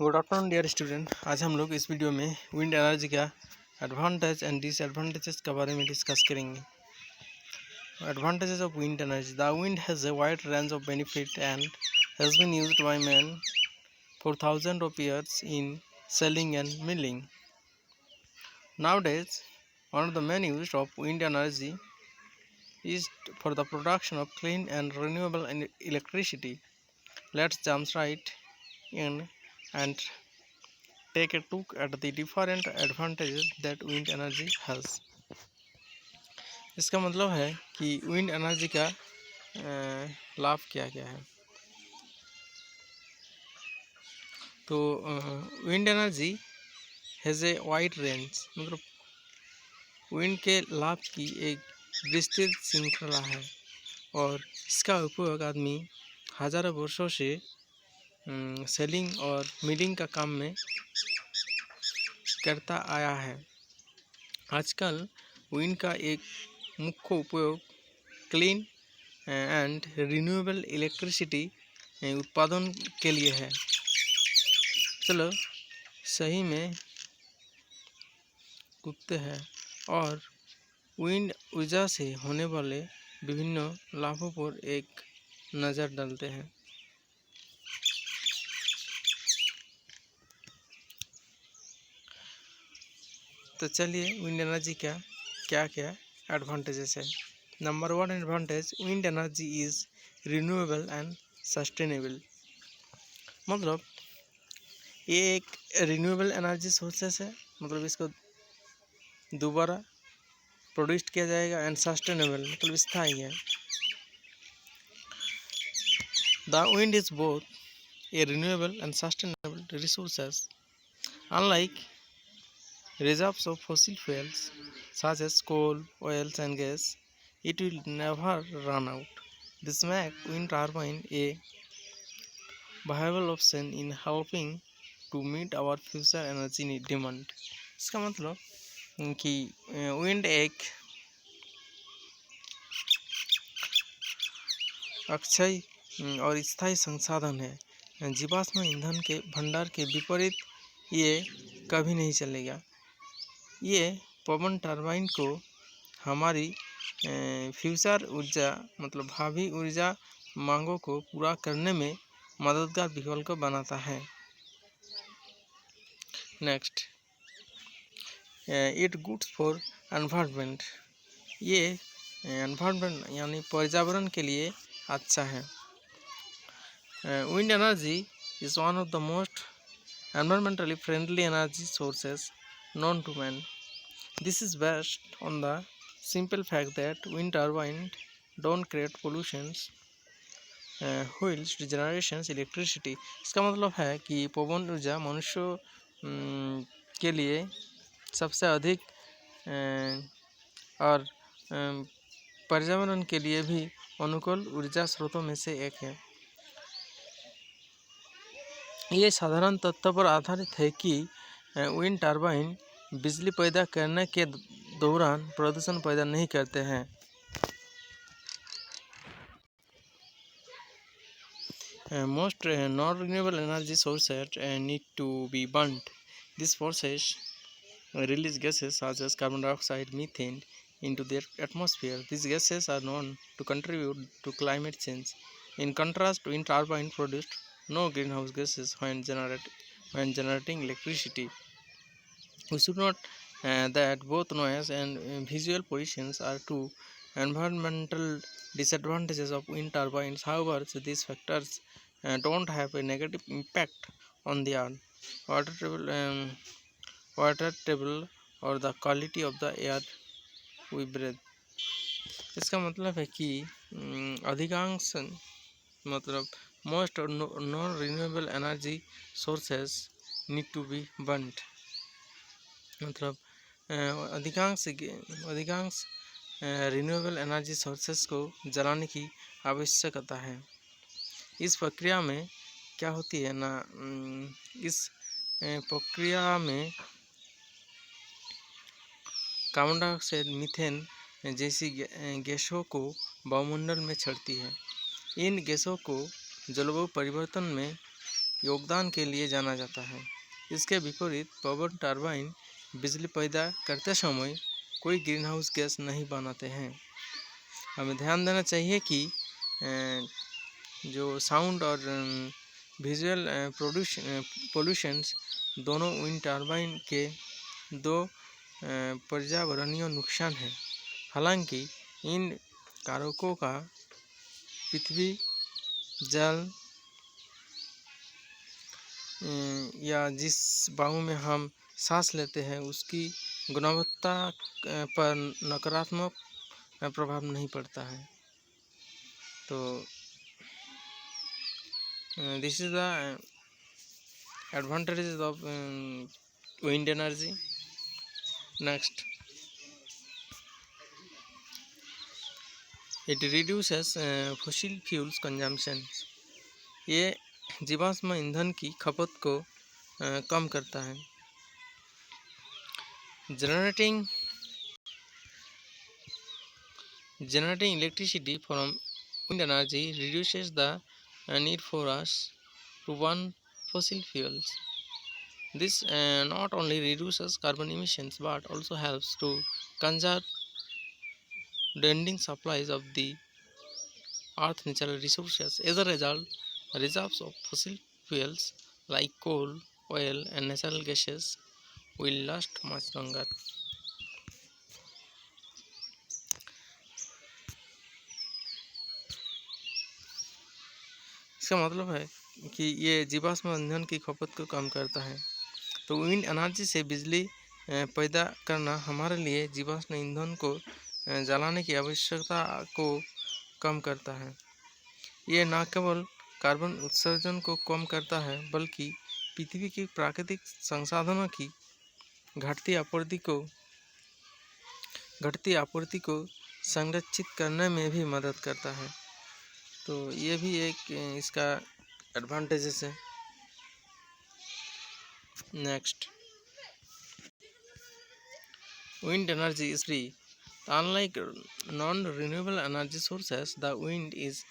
Good afternoon dear student. आज हम लोग इस वीडियो में विंड एनर्जी का एडवांटेज एंड डिसएडवांटेजेस के बारे में डिस्कस करेंगे। Advantages of wind energy. The wind has a wide range of benefit and has been used by man for thousand of years in sailing and milling. Nowadays, one of the main use of wind energy is for the production of clean and renewable electricity. Let's jump right in and take a look at the different advantages that wind energy has. इसका मतलब है कि wind energy का लाभ क्या क्या है। तो wind energy has a wide range, मतलब विंड के लाभ की एक विस्तृत श्रृंखला है और इसका उपयोग आदमी हजारों वर्षों से सेलिंग और मिलिंग का काम में करता आया है। आजकल विंड का एक मुख्य उपयोग क्लीन एंड रिन्यूएबल इलेक्ट्रिसिटी उत्पादन के लिए है। चलो सही में कूदते हैं और विंड ऊर्जा से होने वाले विभिन्न लाभों पर एक नज़र डालते हैं। तो चलिए विंड एनर्जी का क्या क्या एडवांटेजेस है। Number 1 advantage, wind energy is renewable and sustainable. मतलब ये एक रिन्यूएबल एनर्जी सोर्सेस है, मतलब इसको दोबारा प्रोड्यूस किया जाएगा, एंड सस्टेनेबल मतलब स्थायी है। The wind is both A renewable and sustainable resources. Unlike reserves of fossil fuels such as coal, oils and gas, it will never run out. This makes wind turbine a viable option in helping to meet our future energy demand. इसका मतलब कि wind एक अक्षय और स्थायी संसाधन है। जीवाश्म ईंधन के भंडार के विपरीत ये कभी नहीं चलेगा। ये पवन टरबाइन को हमारी फ्यूचर ऊर्जा मतलब भावी ऊर्जा मांगों को पूरा करने में मददगार विकल्प बनाता है। Next, it goods for environment. ये एनवायरनमेंट यानी पर्यावरण के लिए अच्छा है। Wind energy is one of the most environmentally friendly energy sources known to man. This is based on the simple fact that wind turbines don't create pollutions whilst generations electricity. इसका मतलब है कि पवन ऊर्जा मनुष्यों के लिए सबसे अधिक और पर्यावरण के लिए भी अनुकूल ऊर्जा स्रोतों में से एक है। ये साधारण तथ्य पर आधारित है कि विंड टरबाइन बिजली पैदा करने के दौरान प्रदूषण पैदा नहीं करते हैं। Most non-renewable energy sources need to be burnt. This forces release gases such as carbon dioxide, methane into the atmosphere. These gases are known to contribute to climate change. In contrast, wind turbine produced no greenhouse gases when generating electricity. We should note that both noise and visual pollutions are two environmental disadvantages of wind turbines. However, these factors don't have a negative impact on the water table or the quality of the air we breathe. इसका मतलब है कि अधिकांश मतलब most non-renewable energy sources need to be burnt. मतलब अधिकांश renewable energy sources को जलाने की आवश्यकता है। इस प्रक्रिया में क्या होती है ना, इस प्रक्रिया में कार्बन डाइऑक्साइड, मीथेन जैसी गैसों को वायुमंडल में छड़ती है। इन गैसों को जलवायु परिवर्तन में योगदान के लिए जाना जाता है। इसके विपरीत पवन टरबाइन बिजली पैदा करते समय कोई ग्रीनहाउस गैस नहीं बनाते हैं। हमें ध्यान देना चाहिए कि जो साउंड और विजुअल पोल्यूशंस दोनों विंड टरबाइन के दो पर्यावरणीय नुकसान हैं। हालांकि इन कारकों का पृथ्वी, जल या जिस वायु में हम सांस लेते हैं उसकी गुणवत्ता पर नकारात्मक प्रभाव नहीं पड़ता है। तो this is the advantages of wind energy. Next, it reduces fossil fuels consumption. ये जीवाश्म ईंधन की खपत को कम करता है। Generating electricity from wind energy reduces the need for us to burn fossil fuels. This not only reduces carbon emissions but also helps to conserve the ending supplies of the Earth's natural resources. As a result, reserves of fossil fuels like coal, oil, and natural gases will last much longer. इसका मतलब है कि ये जीवाश्म ईंधन की खपत को कम करता है। तो विंड एनर्जी से बिजली पैदा करना हमारे लिए जीवाश्म ईंधन को जलाने की आवश्यकता को कम करता है। ये न केवल कार्बन उत्सर्जन को कम करता है बल्कि पृथ्वी की प्राकृतिक संसाधनों की घटती आपूर्ति को संरक्षित करने में भी मदद करता है। तो ये भी एक इसका एडवांटेजेस है। Next, wind energy is free. Unlike non-renewable energy sources, the wind is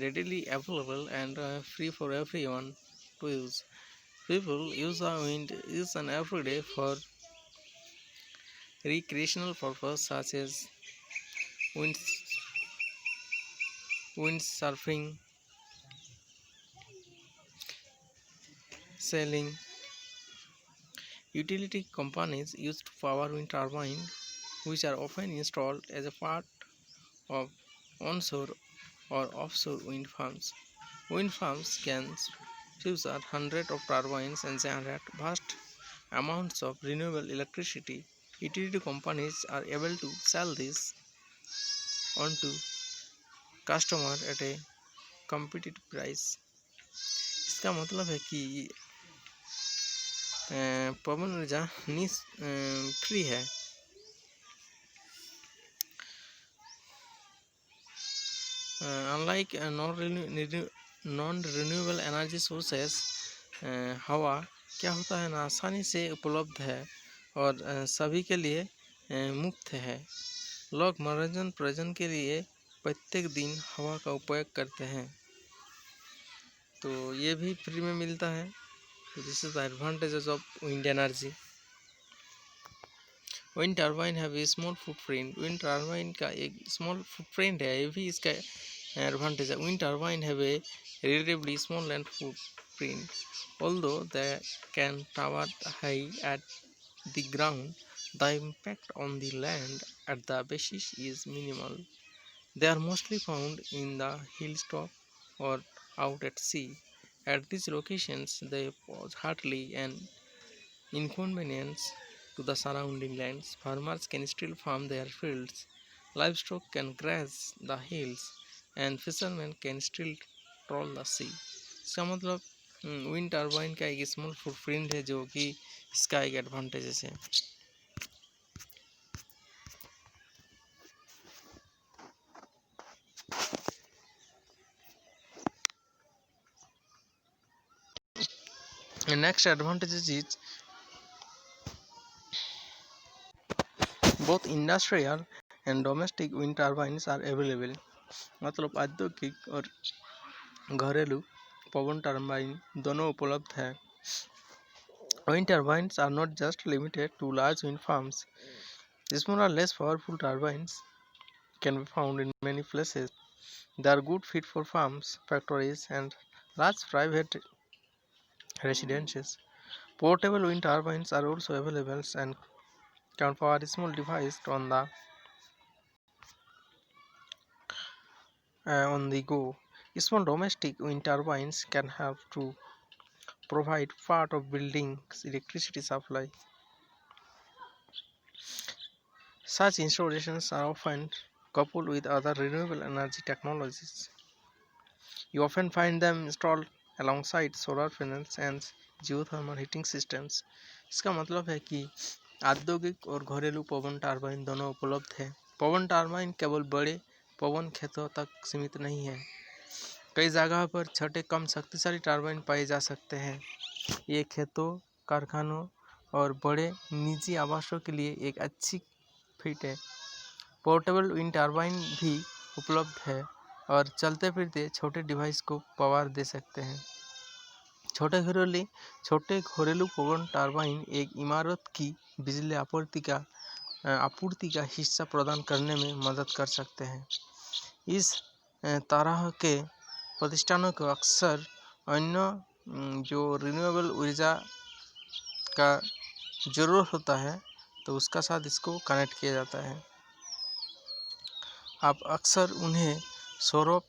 readily available and free for everyone to use. People use the wind each and every day for recreational purposes such as wind windsurfing, sailing. Utility companies use to power wind turbines, which are often installed as a part of onshore or offshore wind farms. Wind farms can feature hundreds of turbines and generate vast amounts of renewable electricity. Utility companies are able to sell this on to customers at a competitive price. इसका मतलब है कि पवन ऊर्जा free है। Unlike non renewable energy sources, हवा क्या होता है ना आसानी से उपलब्ध है और सभी के लिए मुफ्त है। लोग मनोरंजन प्रयोजन के लिए प्रत्येक दिन हवा का उपयोग करते हैं, तो ये भी फ्री में मिलता है। This is the advantages of wind energy. Wind turbine have a small footprint. Wind turbine का एक स्मॉल फुटप्रिंट है, ये भी इसका एडवांटेज है। Wind turbine have a relatively small land footprint. Although they can tower high at the ground, the impact on the land at the basis is minimal. They are mostly found in the hilltop or out at sea. At these locations, they pose hardly an inconvenience to the surrounding lands. Farmers can still farm their fields, livestock can graze the hills, and fishermen can still trawl the sea. इसका मतलब wind turbine का एक small footprint है जो कि इसका एक advantages है। Next advantages is both industrial and domestic wind turbines are available. मतलब औद्योगिक और घरेलू पवन टर्बाइन दोनों उपलब्ध है। Wind turbines are not just limited to large wind farms. Smaller, less powerful turbines can be found in many places. They are good fit for farms, factories, and large private residences. Portable wind turbines are also available and can power a small device on the go. Small domestic wind turbines can help to provide part of building's electricity supply. Such installations are often coupled with other renewable energy technologies. You often find them installed alongside solar panels and geothermal heating systems. इसका मतलब है कि औद्योगिक और घरेलू पवन turbine दोनों उपलब्ध है। पवन टर्बाइन केवल बड़े पवन खेतों तक सीमित नहीं है। कई जगह पर छोटे कम शक्तिशाली टर्बाइन पाए जा सकते हैं। ये खेतों, कारखानों और बड़े निजी आवासों के लिए एक अच्छी फिट है। पोर्टेबल विंड टर्बाइन भी उपलब्ध है और चलते फिरते छोटे डिवाइस को पावर दे सकते हैं। छोटे घरेलू पवन टर्बाइन एक इमारत की बिजली आपूर्ति का हिस्सा प्रदान करने में मदद कर सकते हैं। इस तरह के प्रतिष्ठानों को अक्सर अन्य जो रिन्यूएबल ऊर्जा का ज़रूरत होता है तो उसका साथ इसको कनेक्ट किया जाता है। आप अक्सर उन्हें सौर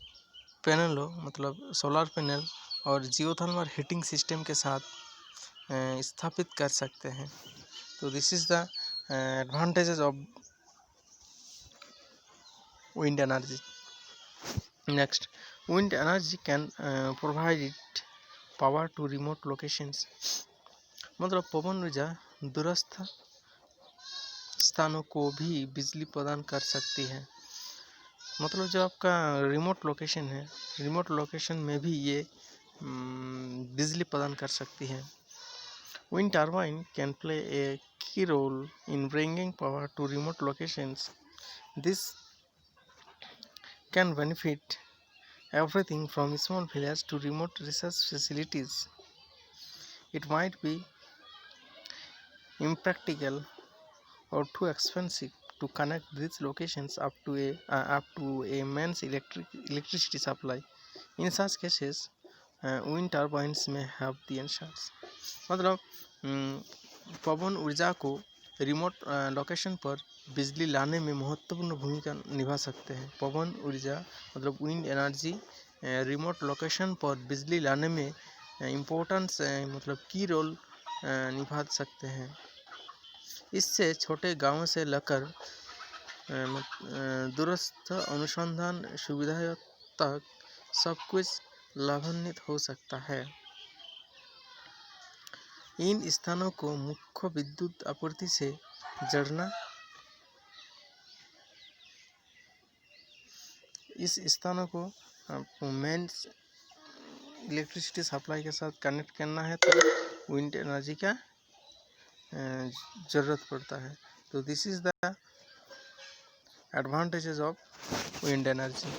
पैनलों मतलब सोलर पैनल और जियोथर्मल हीटिंग सिस्टम के साथ स्थापित कर सकते हैं। तो this is the advantages of wind energy. Next, wind energy can provide power to remote locations. मतलब पवन ऊर्जा दूरस्थ स्थानों को भी बिजली प्रदान कर सकती है। मतलब जो आपका रिमोट लोकेशन है, रिमोट लोकेशन में भी ये बिजली प्रदान कर सकती है। Wind turbine can play a key role in bringing power to remote locations. This can benefit everything from small villages to remote research facilities. It might be impractical or too expensive to connect these locations up to a mains electricity supply. In such cases, wind turbines may have the answers. मतलब पवन ऊर्जा को remote location पर बिजली लाने में महत्वपूर्ण भूमिका निभा सकते हैं। पवन ऊर्जा मतलब विंड एनर्जी रिमोट लोकेशन पर बिजली लाने में इम्पोर्टेंस मतलब की रोल निभा सकते हैं। इससे छोटे गांवों से लेकर दूरस्थ अनुसंधान सुविधाओं तक सब कुछ लाभान्वित हो सकता है। इन स्थानों को मुख्य विद्युत आपूर्ति से जोड़ना, इस स्थानों को मेन इलेक्ट्रिसिटी सप्लाई के साथ कनेक्ट करना है तो विंड एनर्जी का ज़रूरत पड़ता है। तो this is the advantages of wind energy.